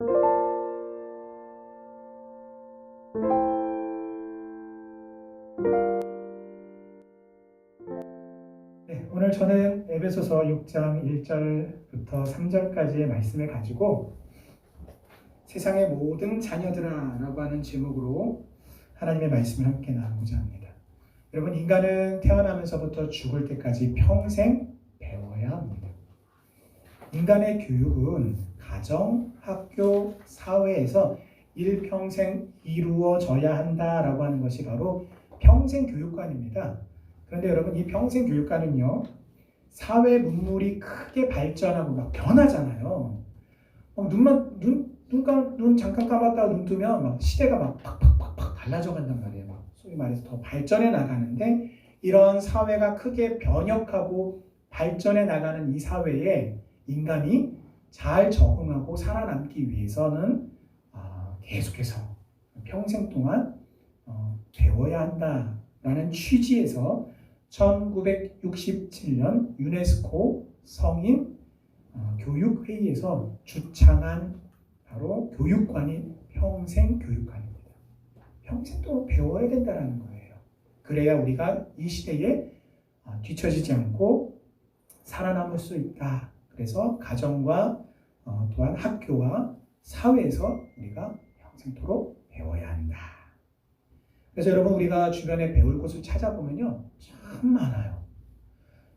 네, 오늘 저는 에베소서 6장 1절부터 3절까지의 말씀을 가지고 세상의 모든 자녀들아 라고 하는 제목으로 하나님의 말씀을 함께 나누고자 합니다. 여러분, 인간은 태어나면서부터 죽을 때까지 평생 배워야 합니다. 인간의 교육은 가정, 학교, 사회에서 일평생 이루어져야 한다라고 하는 것이 바로 평생 교육관입니다. 그런데 여러분, 이 평생 교육관은요, 사회 문물이 크게 발전하고 막 변하잖아요. 눈 잠깐 감았다가 눈 뜨면 막 시대가 막 팍팍팍팍 달라져 간단 말이에요. 막 소위 말해서 더 발전해 나가는데, 이런 사회가 크게 변혁하고 발전해 나가는 이 사회에 인간이 잘 적응하고 살아남기 위해서는 계속해서 평생 동안 배워야 한다라는 취지에서 1967년 유네스코 성인 교육회의에서 주창한 바로 교육관이 평생 교육관입니다. 평생 또 배워야 된다는 거예요. 그래야 우리가 이 시대에 뒤처지지 않고 살아남을 수 있다. 그래서 가정과 또한 학교와 사회에서 우리가 평생토록 배워야 한다. 그래서 여러분, 우리가 주변에 배울 곳을 찾아보면요, 참 많아요.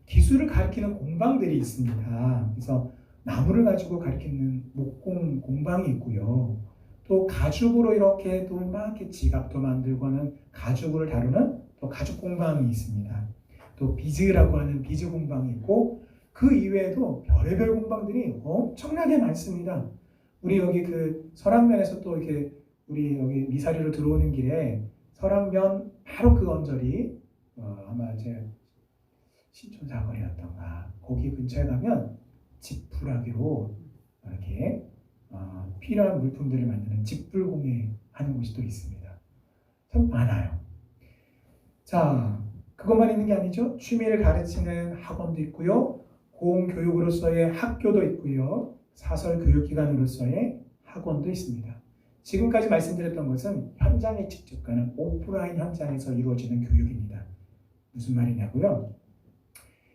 기술을 가르치는 공방들이 있습니다. 그래서 나무를 가지고 가르치는 목공 공방이 있고요. 또 가죽으로 이렇게 또 막 이렇게 지갑도 만들고 하는 가죽을 다루는 또 가죽 공방이 있습니다. 또 비즈라고 하는 비즈 공방이 있고, 그 이외에도 별의별 공방들이 엄청나게 많습니다. 우리 여기 그 설악면에서 또 이렇게 우리 여기 미사리로 들어오는 길에 설악면 바로 그 언저리 아마 제 신촌 사거리였던가 거기 근처에 가면 지푸라기로 이렇게 필요한 물품들을 만드는 직불공예 하는 곳이 또 있습니다. 참 많아요. 자, 그것만 있는 게 아니죠. 취미를 가르치는 학원도 있고요. 공교육으로서의 학교도 있고요. 사설교육기관으로서의 학원도 있습니다. 지금까지 말씀드렸던 것은 현장에 직접 가는 오프라인 현장에서 이루어지는 교육입니다. 무슨 말이냐고요?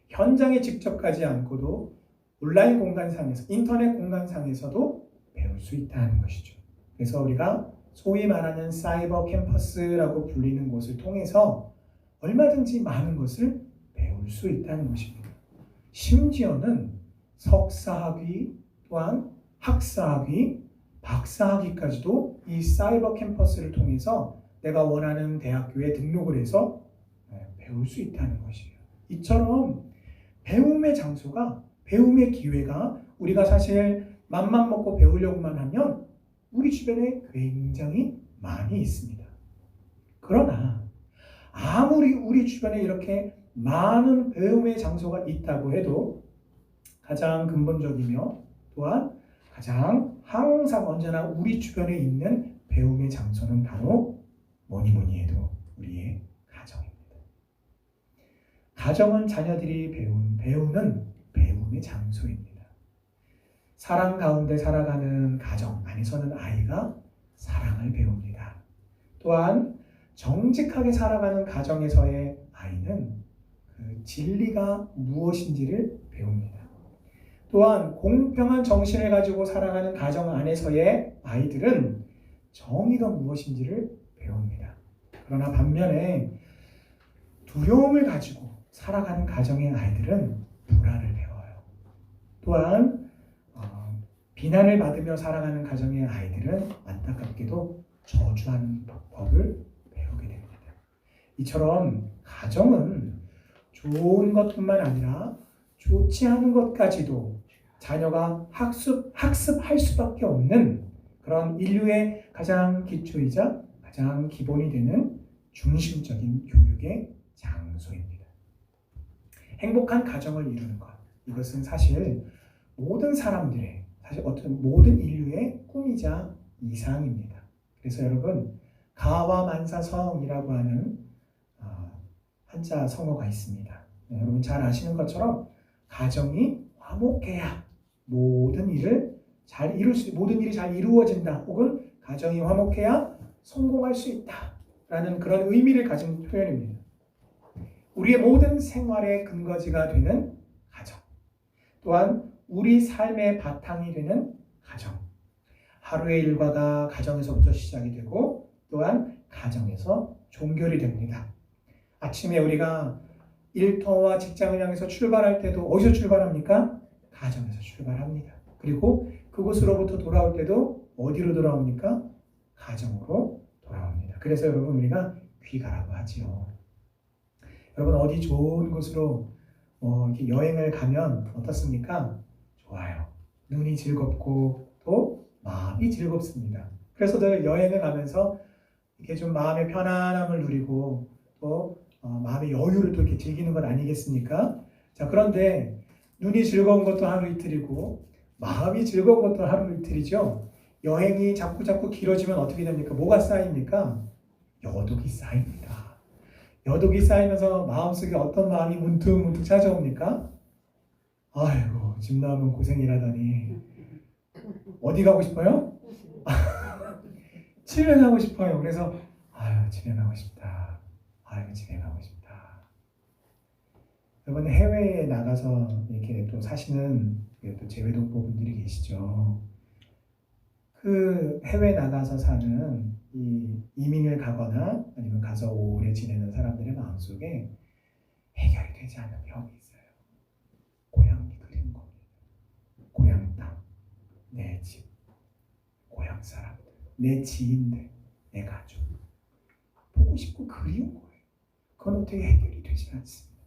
현장에 직접 가지 않고도 온라인 공간상에서, 인터넷 공간상에서도 배울 수 있다는 것이죠. 그래서 우리가 소위 말하는 사이버 캠퍼스라고 불리는 곳을 통해서 얼마든지 많은 것을 배울 수 있다는 것입니다. 심지어는 석사학위 또한 학사학위, 박사학위까지도 이 사이버 캠퍼스를 통해서 내가 원하는 대학교에 등록을 해서 배울 수 있다는 것이에요. 이처럼 배움의 장소가, 배움의 기회가 우리가 사실 맘만 먹고 배우려고만 하면 우리 주변에 굉장히 많이 있습니다. 그러나 아무리 우리 주변에 이렇게 많은 배움의 장소가 있다고 해도 가장 근본적이며 또한 가장 항상 언제나 우리 주변에 있는 배움의 장소는 바로 뭐니 해도 우리의 가정입니다. 가정은 자녀들이 배우는 배움의 장소입니다. 사랑 가운데 살아가는 가정 안에서는 아이가 사랑을 배웁니다. 또한 정직하게 살아가는 가정에서의 아이는 그 진리가 무엇인지를 배웁니다. 또한 공평한 정신을 가지고 살아가는 가정 안에서의 아이들은 정의가 무엇인지를 배웁니다. 그러나 반면에 두려움을 가지고 살아가는 가정의 아이들은 불안을 배워요. 또한 비난을 받으며 살아가는 가정의 아이들은 안타깝게도 저주하는 법을 배우게 됩니다. 이처럼 가정은 좋은 것뿐만 아니라 좋지 않은 것까지도 자녀가 학습할 수밖에 없는 그런 인류의 가장 기초이자 가장 기본이 되는 중심적인 교육의 장소입니다. 행복한 가정을 이루는 것, 이것은 사실 모든 사람들의, 사실 어떤 모든 인류의 꿈이자 이상입니다. 그래서 여러분, 가와만사성이라고 하는 한자 성어가 있습니다. 여러분 잘 아시는 것처럼 가정이 화목해야 모든 일을 모든 일이 잘 이루어진다. 혹은 가정이 화목해야 성공할 수 있다. 라는 그런 의미를 가진 표현입니다. 우리의 모든 생활의 근거지가 되는 가정. 또한 우리 삶의 바탕이 되는 가정. 하루의 일과가 가정에서부터 시작이 되고 또한 가정에서 종결이 됩니다. 아침에 우리가 일터와 직장을 향해서 출발할 때도 어디서 출발합니까? 가정에서 출발합니다. 그리고 그곳으로부터 돌아올 때도 어디로 돌아옵니까? 가정으로 돌아옵니다. 그래서 여러분 우리가 귀가라고 하지요. 여러분 어디 좋은 곳으로 이렇게 여행을 가면 어떻습니까? 좋아요. 눈이 즐겁고 또 마음이 즐겁습니다. 그래서 늘 여행을 가면서 이렇게 좀 마음의 편안함을 누리고 또 마음의 여유를 또 이렇게 즐기는 것 아니겠습니까? 자, 그런데 눈이 즐거운 것도 하루 이틀이고 마음이 즐거운 것도 하루 이틀이죠. 여행이 자꾸 길어지면 어떻게 됩니까? 뭐가 쌓입니까? 여독이 쌓입니다. 여독이 쌓이면서 마음속에 어떤 마음이 문득문득 찾아옵니까? 아이고, 집 나오면 고생이라더니 어디 가고 싶어요? 집에 가고 싶어요. 그래서 아유, 집에 가고 싶다. 아유, 집에 가고 싶다. 여러분 해외에 나가서 이렇게 또 사시는 또 재외동포분들이 계시죠. 그 해외 나가서 사는 이민을 가거나 아니면 가서 오래 지내는 사람들의 마음속에 해결이 되지 않는 병이 있어요. 고향이 그리운 겁니다. 고향 땅, 내 집, 고향 사람들, 내 지인들, 내 가족. 보고 싶고 그리운 거예요. 그건 어떻게 해결이 되지 않습니다.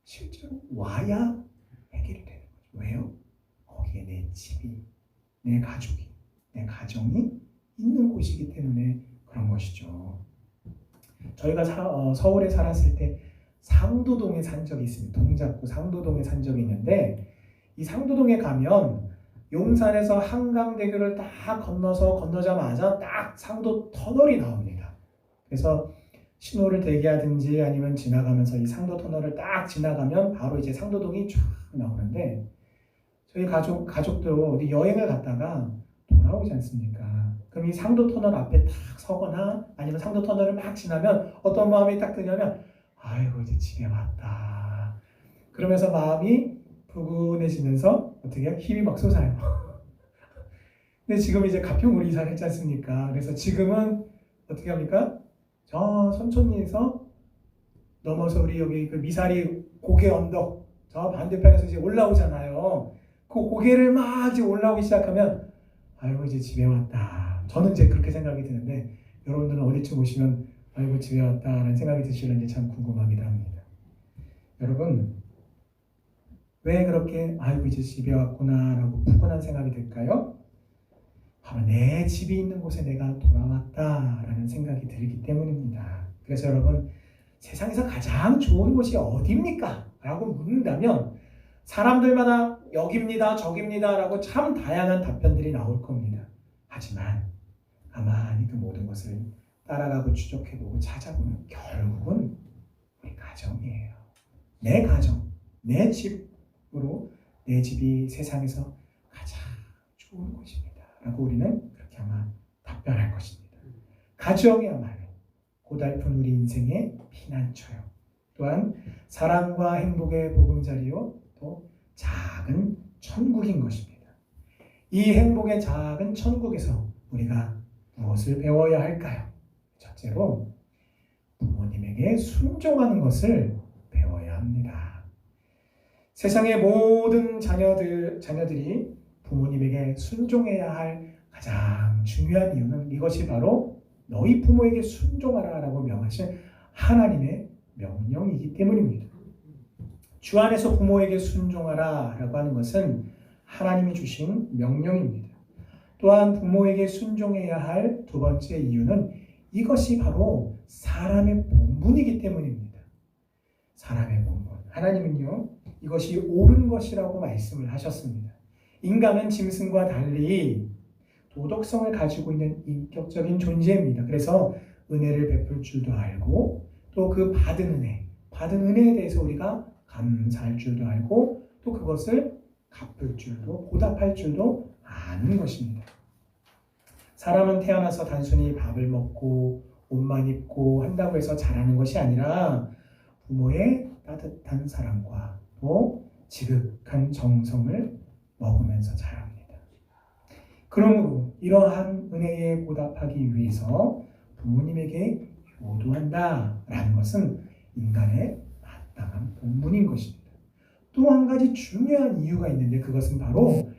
실제로 와야 해결이 되는 거죠. 왜요? 거기에 내 집이, 내 가족이, 내 가정이 있는 곳이기 때문에 그런 것이죠. 저희가 서울에 살았을 때 상도동에 산 적이 있습니다. 동작구 상도동에 산 적이 있는데 이 상도동에 가면 용산에서 한강대교를 딱 건너자마자 딱 상도 터널이 나옵니다. 그래서 신호를 대기하든지 아니면 지나가면서 이 상도 터널을 딱 지나가면 바로 이제 상도동이 쫙 나오는데 저희 가족들 어디 여행을 갔다가 돌아오지 않습니까? 그럼 이 상도 터널 앞에 딱 서거나 아니면 상도 터널을 막 지나면 어떤 마음이 딱 드냐면 아이고 이제 집에 왔다. 그러면서 마음이 푸근해지면서 어떻게 해요? 힘이 막 솟아요. 근데 지금 이제 가평으로 이사를 했지 않습니까? 그래서 지금은 어떻게 합니까? 저 선촌리에서 넘어서 우리 여기 그 미사리 고개 언덕 저 반대편에서 이제 올라오잖아요. 그 고개를 막 이제 올라오기 시작하면 아이고 이제 집에 왔다. 저는 이제 그렇게 생각이 드는데 여러분들은 어디쯤 오시면 아이고 집에 왔다라는 생각이 드실는지 참 궁금하기도 합니다. 여러분 왜 그렇게 아이고 이제 집에 왔구나라고 푸근한 생각이 들까요? 바로 내 집이 있는 곳에 내가 돌아왔다라는 생각이 들기 때문입니다. 그래서 여러분 세상에서 가장 좋은 곳이 어디입니까? 라고 묻는다면 사람들마다 여기입니다, 저기입니다 라고 참 다양한 답변들이 나올 겁니다. 하지만 가만히 그 모든 것을 따라가고 추적해보고 찾아보면 결국은 우리 가정이에요. 내 가정, 내 집으로 내 집이 세상에서 가장 좋은 곳입니다. 라고 우리는 그렇게 아마 답변할 것입니다. 가정이야말로 고달픈 우리 인생의 피난처요. 또한 사랑과 행복의 보금자리요. 또 작은 천국인 것입니다. 이 행복의 작은 천국에서 우리가 무엇을 배워야 할까요? 첫째로 부모님에게 순종하는 것을 배워야 합니다. 세상의 모든 자녀들이 부모님에게 순종해야 할 가장 중요한 이유는 이것이 바로 너희 부모에게 순종하라 라고 명하신 하나님의 명령이기 때문입니다. 주 안에서 부모에게 순종하라 라고 하는 것은 하나님이 주신 명령입니다. 또한 부모에게 순종해야 할 두 번째 이유는 이것이 바로 사람의 본분이기 때문입니다. 사람의 본분. 하나님은요, 이것이 옳은 것이라고 말씀을 하셨습니다. 인간은 짐승과 달리 도덕성을 가지고 있는 인격적인 존재입니다. 그래서 은혜를 베풀 줄도 알고 또 그 받은 은혜에 대해서 우리가 감사할 줄도 알고 또 그것을 갚을 줄도 보답할 줄도 아는 것입니다. 사람은 태어나서 단순히 밥을 먹고 옷만 입고 한다고 해서 자라는 것이 아니라 부모의 따뜻한 사랑과 또 지극한 정성을 먹으면서 자랍니다. 그러므로 이러한 은혜에 보답하기 위해서 부모님에게 효도한다라는 것은 인간의 마땅한 본분인 것입니다. 또 한 가지 중요한 이유가 있는데 그것은 바로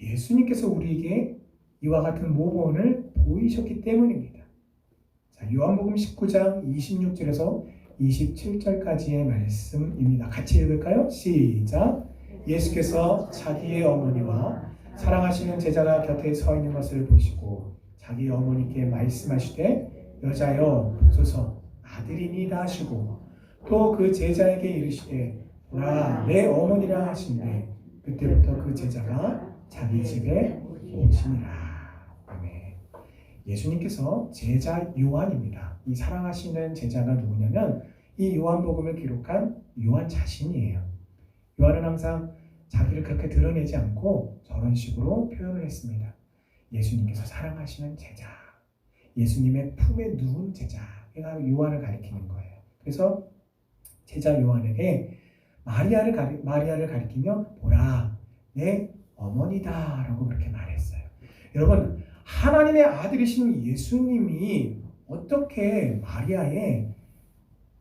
예수님께서 우리에게 이와 같은 모범을 보이셨기 때문입니다. 자, 요한복음 19장 26절에서 27절까지의 말씀입니다. 같이 읽을까요? 시작! 예수께서 자기의 어머니와 사랑하시는 제자가 곁에 서 있는 것을 보시고 자기 어머니께 말씀하시되 여자여 보소서 아들이니이다 하시고 또 그 제자에게 이르시되 보라 내 어머니라 하시니 그때부터 그 제자가 자기 집에 오시니라. 아멘. 예수님께서 제자 요한입니다. 이 사랑하시는 제자가 누구냐면 이 요한복음을 기록한 요한 자신이에요. 요한은 항상 자기를 그렇게 드러내지 않고 저런 식으로 표현을 했습니다. 예수님께서 사랑하시는 제자, 예수님의 품에 누운 제자, 이가 요한을 가리키는 거예요. 그래서 제자 요한에게 마리아를 가리키며 보라 내 어머니다라고 그렇게 말했어요. 여러분, 하나님의 아들이신 예수님이 어떻게 마리아의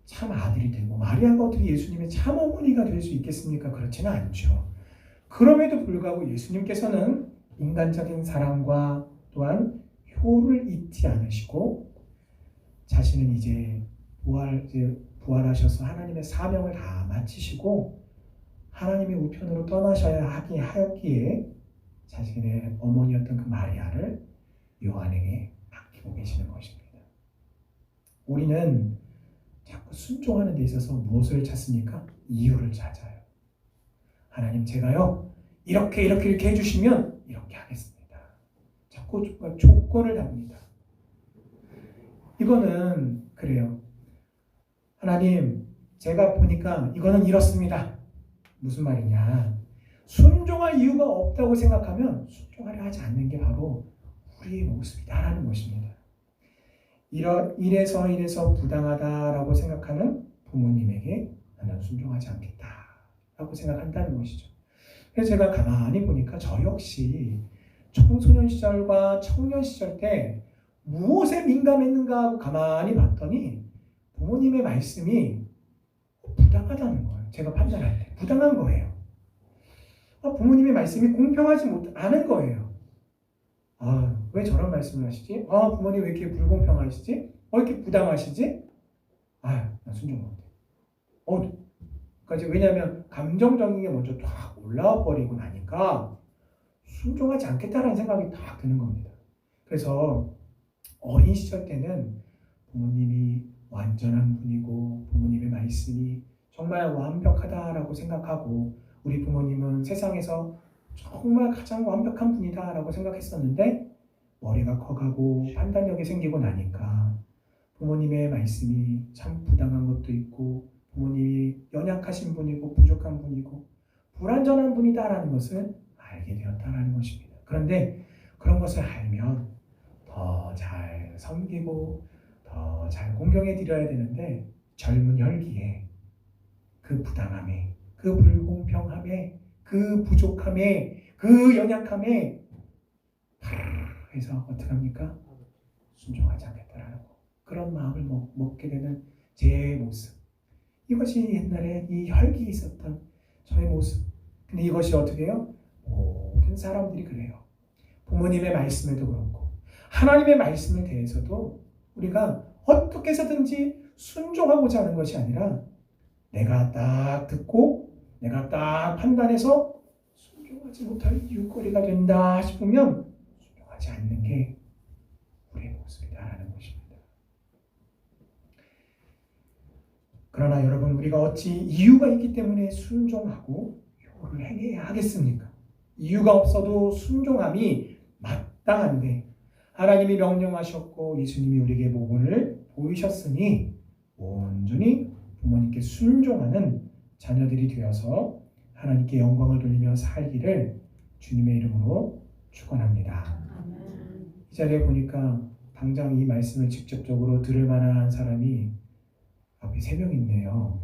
참 아들이 되고 마리아가 어떻게 예수님의 참 어머니가 될 수 있겠습니까? 그렇지는 않죠. 그럼에도 불구하고 예수님께서는 인간적인 사랑과 또한 효를 잊지 않으시고 자신은 이제 부활하셔서 하나님의 사명을 다 마치시고 하나님의 우편으로 떠나셔야 하였기에 자신의 어머니였던 그 마리아를 요한에게 맡기고 계시는 것입니다. 우리는 자꾸 순종하는 데 있어서 무엇을 찾습니까? 이유를 찾아요. 하나님 제가요 이렇게 해주시면 이렇게 하겠습니다. 자꾸 조건을 답니다. 이거는 그래요. 하나님 제가 보니까 이거는 이렇습니다. 무슨 말이냐? 순종할 이유가 없다고 생각하면 순종하려 하지 않는 게 바로 우리의 모습이다라는 것입니다. 이래서 부당하다라고 생각하는 부모님에게 나는 순종하지 않겠다라고 생각한다는 것이죠. 그래서 제가 가만히 보니까 저 역시 청소년 시절과 청년 시절 때 무엇에 민감했는가 하고 가만히 봤더니 부모님의 말씀이 부당하다는 거예요. 제가 판단할 때 부당한 거예요. 부모님의 말씀이 공평하지 않은 거예요. 왜 저런 말씀을 하시지? 부모님 왜 이렇게 불공평하시지? 왜 이렇게 부당하시지? 나 순종 못해. 그러니까 왜냐하면 감정적인 게 먼저 딱 올라와 버리고 나니까 순종하지 않겠다라는 생각이 딱 드는 겁니다. 그래서 어린 시절 때는 부모님이 완전한 분이고 부모님의 말씀이 정말 완벽하다라고 생각하고 우리 부모님은 세상에서 정말 가장 완벽한 분이다라고 생각했었는데 머리가 커가고 판단력이 생기고 나니까 부모님의 말씀이 참 부당한 것도 있고 부모님이 연약하신 분이고 부족한 분이고 불완전한 분이다라는 것을 알게 되었다라는 것입니다. 그런데 그런 것을 알면 더 잘 섬기고 더 잘 공경해 드려야 되는데 젊은 혈기에 그 부당함에 그 불공평함에 그 부족함에 그 연약함에 해서 어떻게 합니까? 순종하지 않겠다라는 거. 그런 마음을 먹게 되는 제 모습. 이것이 옛날에 이 혈기 있었던 저의 모습. 근데 이것이 어떻게 해요? 모든 사람들이 그래요. 부모님의 말씀에도 그렇고 하나님의 말씀에 대해서도 우리가 어떻게 해서든지 순종하고자 하는 것이 아니라 내가 딱 듣고 내가 딱 판단해서 순종하지 못할 이유거리가 된다 싶으면 순종하지 않는 게 우리의 모습이다라는 것입니다. 그러나 여러분, 우리가 어찌 이유가 있기 때문에 순종하고 효를 행해야 하겠습니까? 이유가 없어도 순종함이 마땅한데 하나님이 명령하셨고 예수님이 우리에게 모범을 보이셨으니 온전히 부모님께 순종하는 자녀들이 되어서 하나님께 영광을 돌리며 살기를 주님의 이름으로 축원합니다. 이 자리에 보니까 당장 이 말씀을 직접적으로 들을 만한 사람이 앞에 3명 있네요.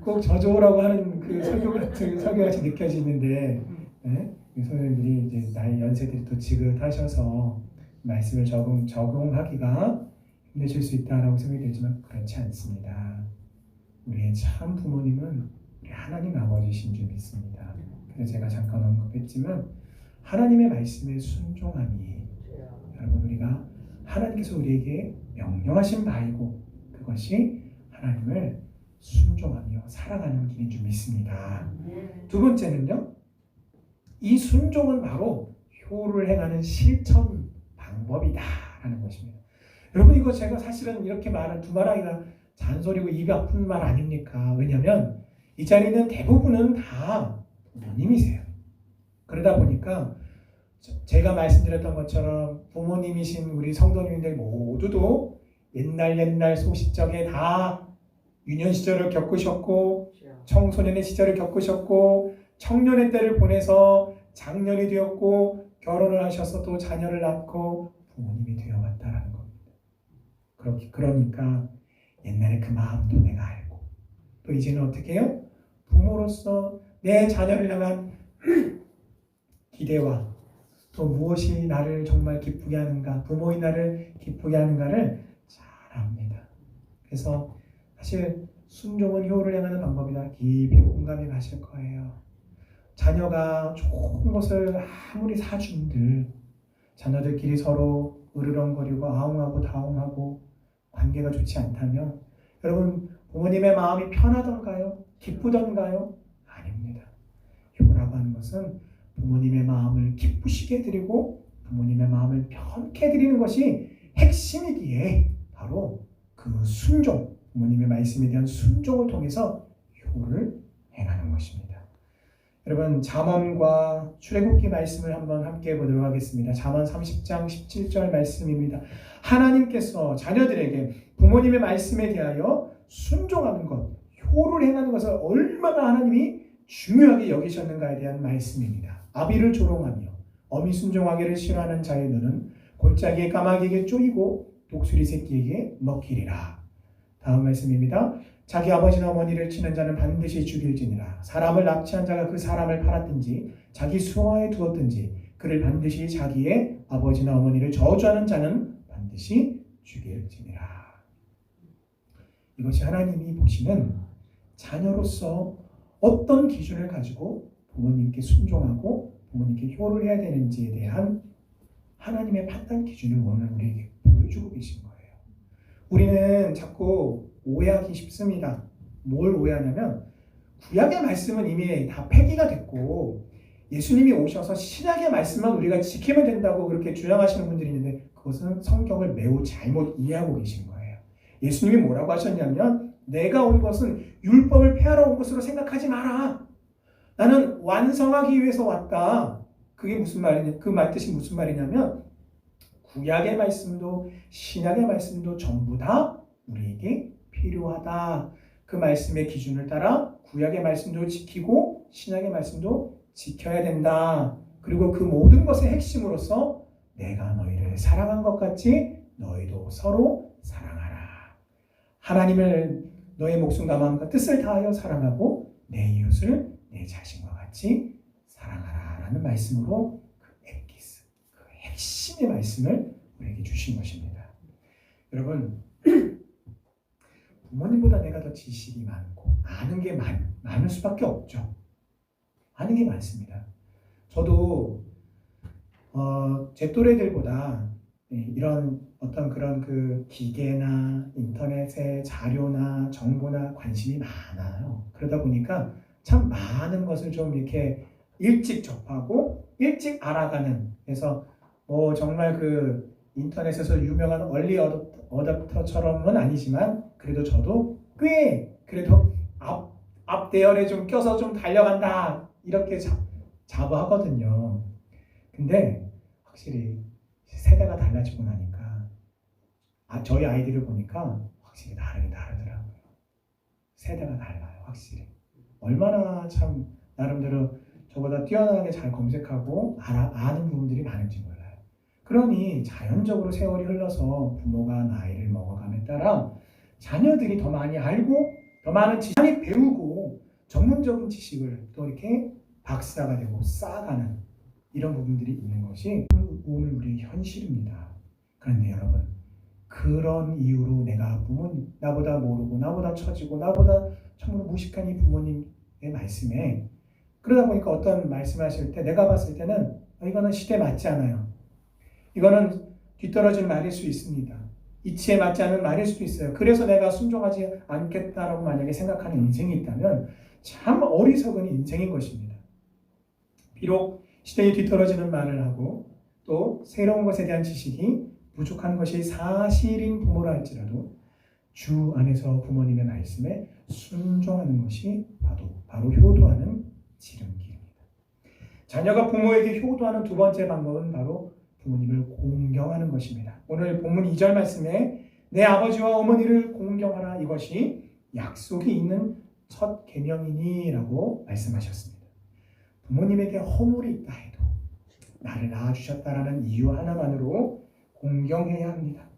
꼭 저조라고 하는 그 설교같이 느껴지는데, 네? 선생님들이 이제 나이 연세들이 또 지긋하셔서 말씀을 적용하기가 힘드실 수 있다라고 생각이 들지만 그렇지 않습니다. 우리의 참 부모님은 우리 하나님 아버지신 줄 믿습니다. 그래서 제가 잠깐 언급했지만 하나님의 말씀에 순종함이 여러분 우리가 하나님께서 우리에게 명령하신 바이고 그것이 하나님을 순종하며 살아가는 길인 줄 믿습니다. 두 번째는요. 이 순종은 바로 효를 행하는 실천 방법이다라는 것입니다. 여러분 이거 제가 사실은 이렇게 두 말하기가 잔소리고 입이 아픈 말 아닙니까? 왜냐하면 이 자리는 대부분은 다 부모님이세요. 그러다 보니까 제가 말씀드렸던 것처럼 부모님이신 우리 성도님들 모두도 옛날 소시적에 다 유년 시절을 겪으셨고 청소년의 시절을 겪으셨고 청년의 때를 보내서 장년이 되었고 결혼을 하셔서 또 자녀를 낳고 부모님이 되어왔다라는 겁니다. 그러니까 옛날에 그 마음도 내가 알고 또 이제는 어떻게 해요? 부모로서 내 자녀를 향한 기대와 또 무엇이 나를 정말 기쁘게 하는가, 부모인 나를 기쁘게 하는가를 잘 압니다. 그래서 사실 순종은 효를 행하는 방법이다. 깊이 공감이 가실 거예요. 자녀가 좋은 것을 아무리 사준들 자녀들끼리 서로 으르렁거리고 아웅하고 다웅하고 관계가 좋지 않다면 여러분 부모님의 마음이 편하던가요? 기쁘던가요? 아닙니다. 효라고 하는 것은 부모님의 마음을 기쁘시게 드리고 부모님의 마음을 편케 드리는 것이 핵심이기에 바로 그 순종, 부모님의 말씀에 대한 순종을 통해서 효를 행하는 것입니다. 여러분 잠언과 출애굽기 말씀을 한번 함께 보도록 하겠습니다. 잠언 30장 17절 말씀입니다. 하나님께서 자녀들에게 부모님의 말씀에 대하여 순종하는 것, 효를 행하는 것을 얼마나 하나님이 중요하게 여기셨는가에 대한 말씀입니다. 아비를 조롱하며 어미 순종하기를 싫어하는 자의 눈은 골짜기에 까마귀에게 쪼이고 독수리 새끼에게 먹히리라. 다음 말씀입니다. 자기 아버지나 어머니를 치는 자는 반드시 죽일지니라. 사람을 납치한 자가 그 사람을 팔았든지 자기 수하에 두었든지 그를 반드시 자기의 아버지나 어머니를 저주하는 자는 반드시 죽일지니라. 이것이 하나님이 보시는 자녀로서 어떤 기준을 가지고 부모님께 순종하고 부모님께 효를 해야 되는지에 대한 하나님의 판단 기준을 오늘 우리에게 보여주고 계신 거예요. 우리는 자꾸 오해하기 쉽습니다. 뭘 오해하냐면 구약의 말씀은 이미 다 폐기가 됐고 예수님이 오셔서 신약의 말씀만 우리가 지키면 된다고 그렇게 주장하시는 분들이 있는데 그것은 성경을 매우 잘못 이해하고 계신 거예요. 예수님이 뭐라고 하셨냐면 내가 온 것은 율법을 폐하러 온 것으로 생각하지 마라. 나는 완성하기 위해서 왔다. 그게 무슨 말이냐? 그 말 뜻이 무슨 말이냐면 구약의 말씀도 신약의 말씀도 전부 다 우리에게 필요하다. 그 말씀의 기준을 따라 구약의 말씀도 지키고 신약의 말씀도 지켜야 된다. 그리고 그 모든 것의 핵심으로서 내가 너희를 사랑한 것 같이 너희도 서로 사랑하라. 하나님을 너의 목숨과 마음과 뜻을 다하여 사랑하고 내 이웃을 내 자신과 같이 사랑하라 라는 말씀으로 그 엑기스, 그 핵심의 말씀을 우리에게 주신 것입니다. 여러분 부모님보다 내가 더 지식이 많고 아는 게 많을 수밖에 없죠. 아는 게 많습니다. 저도 제 또래들보다 이런 어떤 그런 그 기계나 인터넷의 자료나 정보나 관심이 많아요. 그러다 보니까 참 많은 것을 좀 이렇게 일찍 접하고 일찍 알아가는, 그래서 뭐 정말 그 인터넷에서 유명한 얼리 어댑터처럼은 아니지만 그래도 저도 꽤 그래도 앞 대열에 좀 껴서 좀 달려간다 이렇게 자부하거든요. 근데 확실히 세대가 달라지고 나니까 저희 아이들을 보니까 확실히 다르더라고요. 세대가 달라요. 확실히 얼마나 참 나름대로 저보다 뛰어나게 잘 검색하고 아는 부분들이 많은지 몰라요. 그러니 자연적으로 세월이 흘러서 부모가 나이를 먹어감에 따라 자녀들이 더 많이 알고 더 많은 지식을 배우고 전문적인 지식을 또 이렇게 박사가 되고 쌓아가는 이런 부분들이 있는 것이 오늘 우리의 현실입니다. 그런데 여러분, 그런 이유로 내가 부모님, 나보다 모르고 나보다 처지고 나보다 참으로 무식한 이 부모님의 말씀에 그러다 보니까 어떤 말씀하실 때 내가 봤을 때는 이거는 시대에 맞지 않아요. 이거는 뒤떨어진 말일 수 있습니다. 이치에 맞지 않은 말일 수도 있어요. 그래서 내가 순종하지 않겠다라고 만약에 생각하는 인생이 있다면 참 어리석은 인생인 것입니다. 비록 시대에 뒤떨어지는 말을 하고 또 새로운 것에 대한 지식이 부족한 것이 사실인 부모라 할지라도 주 안에서 부모님의 말씀에 순종하는 것이 바로 효도하는 지름길입니다. 자녀가 부모에게 효도하는 두 번째 방법은 바로 부모님을 공경하는 것입니다. 오늘 본문 2절 말씀에 내 아버지와 어머니를 공경하라, 이것이 약속이 있는 첫 계명이니 라고 말씀하셨습니다. 부모님에게 허물이 있다 해도 나를 낳아주셨다라는 이유 하나만으로 공경해야 합니다.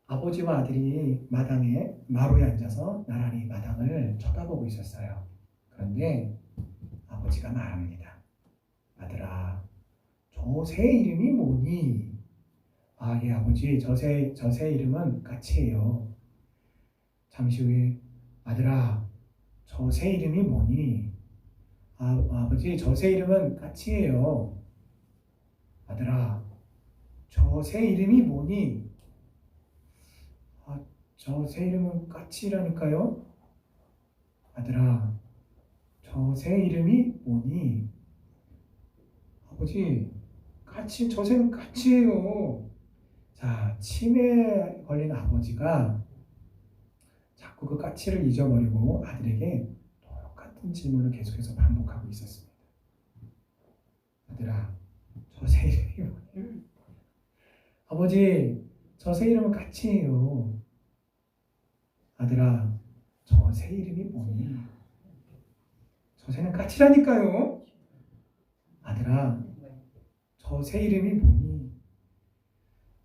아버지와 아들이 마당에 마루에 앉아서 나란히 마당을 쳐다보고 있었어요. 그런데 아버지가 말합니다. 아들아, 저 새 이름이 뭐니? 예 아버지, 저 새 이름은 까치예요. 잠시 후에 아들아, 저 새 이름이 뭐니? 아버지, 저 새 이름은 까치예요. 아들아, 저 새 이름이 뭐니? 저 새 이름은 까치라니까요. 아들아, 저 새 이름이 뭐니? 아버지, 저 새는 까치예요. 자, 치매에 걸린 아버지가 자꾸 그 까치를 잊어버리고 아들에게 똑같은 질문을 계속해서 반복하고 있었습니다. 아들아, 저 새 이름이 뭐니? 아버지, 저 새 이름은 까치예요. 아들아, 저 새 이름이 뭐니? 저 새는 까치라니까요. 아들아, 저 새 이름이 뭐니?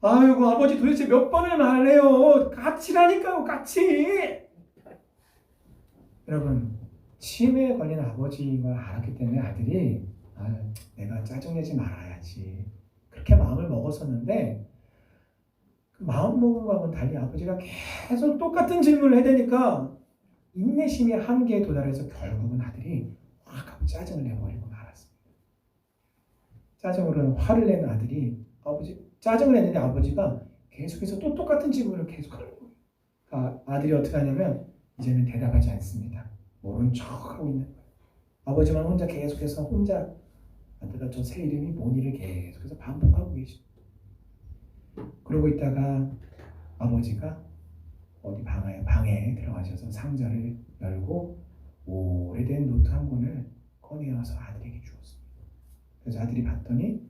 아이고 아버지, 도대체 몇 번을 말해요. 까치라니까요, 까치. 여러분, 치매에 걸린 아버지인 걸 알았기 때문에 아들이 내가 짜증내지 말아야지 그렇게 마음을 먹었었는데, 그 마음 먹은 거하고는 달리 아버지가 계속 똑같은 질문을 해대니까 인내심의 한계에 도달해서 결국은 아들이 확 하고 짜증을 내버리고 말았습니다. 짜증으로는 화를 내는 아들이 짜증을 냈는데 아버지가 계속해서 또 똑같은 질문을 계속하는 거예요. 아들이 어떻게 하냐면 이제는 대답하지 않습니다. 모른 척하고 있는 거예요. 아버지만 혼자 계속해서 아들아, 저 새 이름이 뭐니를 계속해서 반복하고 계십니다. 그러고 있다가 아버지가 어디 방에 들어가셔서 상자를 열고 오래된 노트 한 권을 꺼내어서 아들에게 주었습니다. 그래서 아들이 봤더니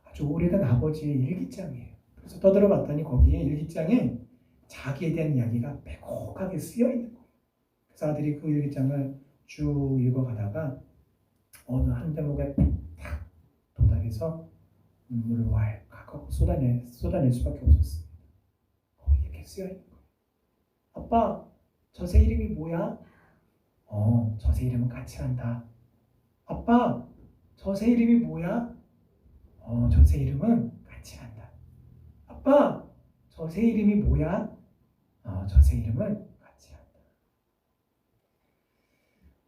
아주 오래된 아버지의 일기장이에요. 그래서 떠들어 봤더니 거기에 일기장에 자기에 대한 이야기가 빼곡하게 쓰여 있는 거예요. 그래서 아들이 그 일기장을 쭉 읽어가다가 어느 한 대목에 탁 도달해서 눈물을 왈칵 쏟아낼 수밖에 없었습니다. 거기 이렇게 쓰여 있는 거예요. 아빠, 저 새 이름이 뭐야? 저 새 이름은 까치란다. 아빠, 저 새 이름이 뭐야? 저 새 이름은 까치란다. 아빠, 저 새 이름이 뭐야? 저 새 이름은 까치란다.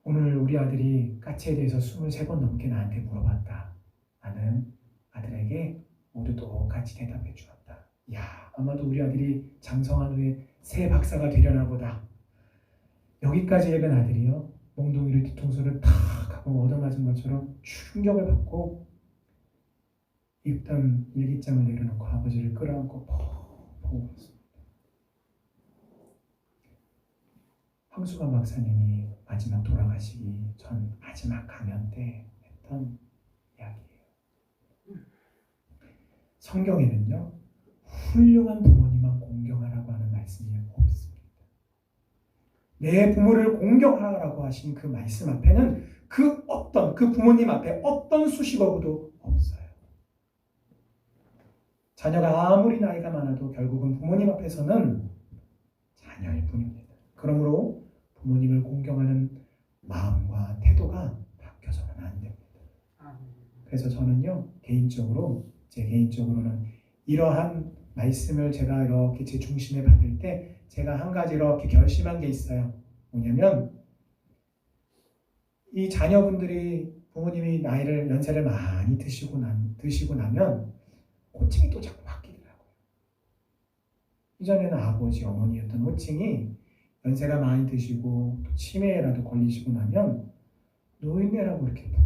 오늘 우리 아들이 까치에 대해서 23번 넘게 나한테 물어봤다. 나는 아들에게 모두 똑같이 대답해 주었다. 아마도 우리 아들이 장성한 후에 새 박사가 되려나 보다. 여기까지 읽은 아들이요, 몽둥이를 뒤통수를 탁 하고 얻어맞은 것처럼 충격을 받고 읽던 일기장을 내려놓고 아버지를 끌어안고 보고 울었습니다. 황수관 박사님이 마지막 돌아가시기 전 마지막 강연 때 했던 이야기예요. 성경에는요, 훌륭한 부모님만 공경하라고 하는 말씀이 없습니다. 내 부모를 공경하라고 하신 그 말씀 앞에는 그 부모님 앞에 어떤 수식어도 없어요. 자녀가 아무리 나이가 많아도 결국은 부모님 앞에서는 자녀일 뿐입니다. 그러므로 부모님을 공경하는 마음과 태도가 바뀌어서는 안 됩니다. 그래서 저는요, 제 개인적으로는 이러한 말씀을 제가 이렇게 제 중심에 받을 때 제가 한 가지 이렇게 결심한 게 있어요. 뭐냐면 이 자녀분들이 부모님이 연세를 많이 드시고 나면 호칭이 또 자꾸 바뀌더라고요. 이전에는 아버지, 어머니였던 호칭이 연세가 많이 드시고 또 치매라도 걸리시고 나면 노인네라고 이렇게 불러요.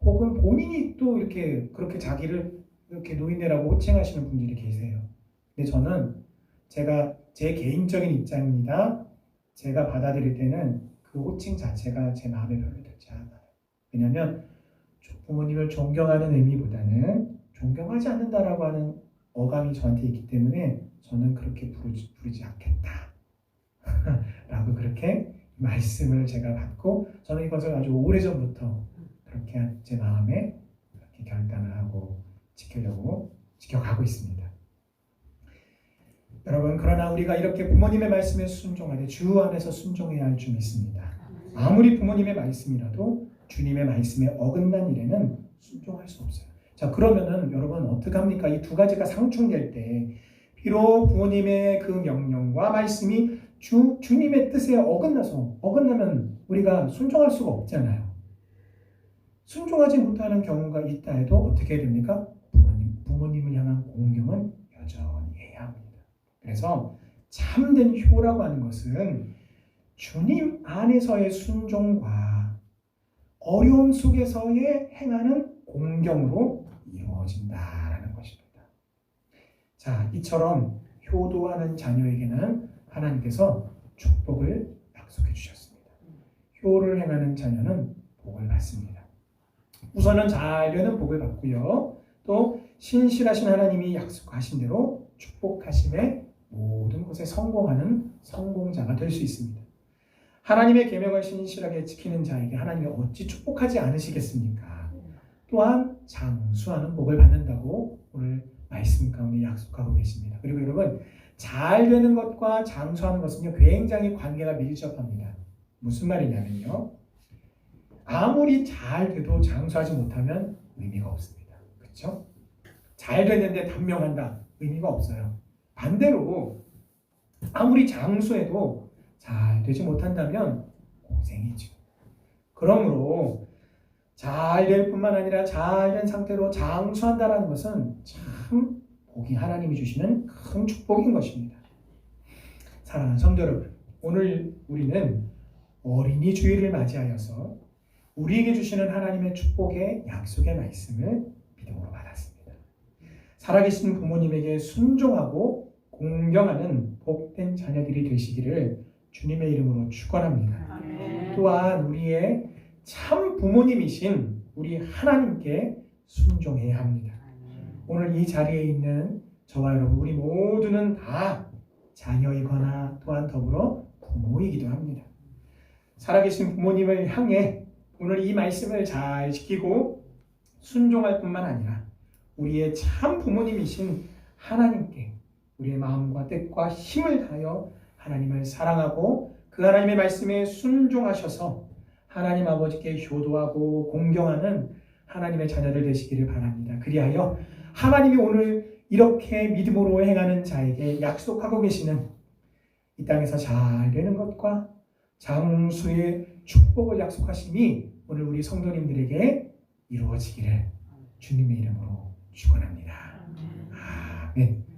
혹은 본인이 또 이렇게 그렇게 자기를 이렇게 노인네라고 호칭하시는 분들이 계세요. 근데 저는 제 개인적인 입장입니다. 제가 받아들일 때는 그 호칭 자체가 제 마음에 별로 들지 않아요. 왜냐하면 부모님을 존경하는 의미보다는 존경하지 않는다라고 하는 어감이 저한테 있기 때문에 저는 그렇게 부르지 않겠다 라고 그렇게 말씀을 제가 받고 저는 이것을 아주 오래전부터 그렇게 제 마음에 그렇게 결단을 하고 지켜가고 있습니다. 여러분, 그러나 우리가 이렇게 부모님의 말씀에 순종하되 주 안에서 순종해야 할 줄 믿습니다. 아무리 부모님의 말씀이라도 주님의 말씀에 어긋난 일에는 순종할 수 없어요. 자, 그러면은 여러분 어떻게 합니까? 이 두 가지가 상충될 때 비록 부모님의 그 명령과 말씀이 주님의 뜻에 어긋나면 우리가 순종할 수가 없잖아요. 순종하지 못하는 경우가 있다 해도 어떻게 해야 됩니까? 부모님을 향한 공경은 여전히 해야 합니다. 그래서 참된 효라고 하는 것은 주님 안에서의 순종과 어려움 속에서의 행하는 공경으로 이루어진다라는 것입니다. 자, 이처럼 효도하는 자녀에게는 하나님께서 축복을 약속해 주셨습니다. 효를 행하는 자녀는 복을 받습니다. 우선은 잘 되는 복을 받고요. 또 신실하신 하나님이 약속하신 대로 축복하심에 모든 것에 성공하는 성공자가 될 수 있습니다. 하나님의 계명을 신실하게 지키는 자에게 하나님이 어찌 축복하지 않으시겠습니까? 또한 장수하는 복을 받는다고 오늘 말씀 가운데 약속하고 계십니다. 그리고 여러분, 잘 되는 것과 장수하는 것은요, 굉장히 관계가 밀접합니다. 무슨 말이냐면요, 아무리 잘 돼도 장수하지 못하면 의미가 없습니다. 그렇죠? 잘 됐는데 단명한다, 의미가 없어요. 반대로 아무리 장수해도 잘 되지 못한다면 고생이죠. 그러므로 잘 될 뿐만 아니라 잘 된 상태로 장수한다는 것은 참 복이 하나님이 주시는 큰 축복인 것입니다. 사랑하는 성도 여러분, 오늘 우리는 어린이 주일을 맞이하여서 우리에게 주시는 하나님의 축복의 약속의 말씀을 믿음으로 받았습니다. 살아계신 부모님에게 순종하고 공경하는 복된 자녀들이 되시기를 주님의 이름으로 축원합니다. 또한 우리의 참 부모님이신 우리 하나님께 순종해야 합니다. 오늘 이 자리에 있는 저와 여러분, 우리 모두는 다 자녀이거나 또한 더불어 부모이기도 합니다. 살아계신 부모님을 향해 오늘 이 말씀을 잘 지키고 순종할 뿐만 아니라 우리의 참 부모님이신 하나님께 우리의 마음과 뜻과 힘을 다하여 하나님을 사랑하고 그 하나님의 말씀에 순종하셔서 하나님 아버지께 효도하고 공경하는 하나님의 자녀들 되시기를 바랍니다. 그리하여 하나님이 오늘 이렇게 믿음으로 행하는 자에게 약속하고 계시는 이 땅에서 잘 되는 것과 장수의 축복을 약속하심이 오늘 우리 성도님들에게 이루어지기를 주님의 이름으로 축원합니다. 아멘.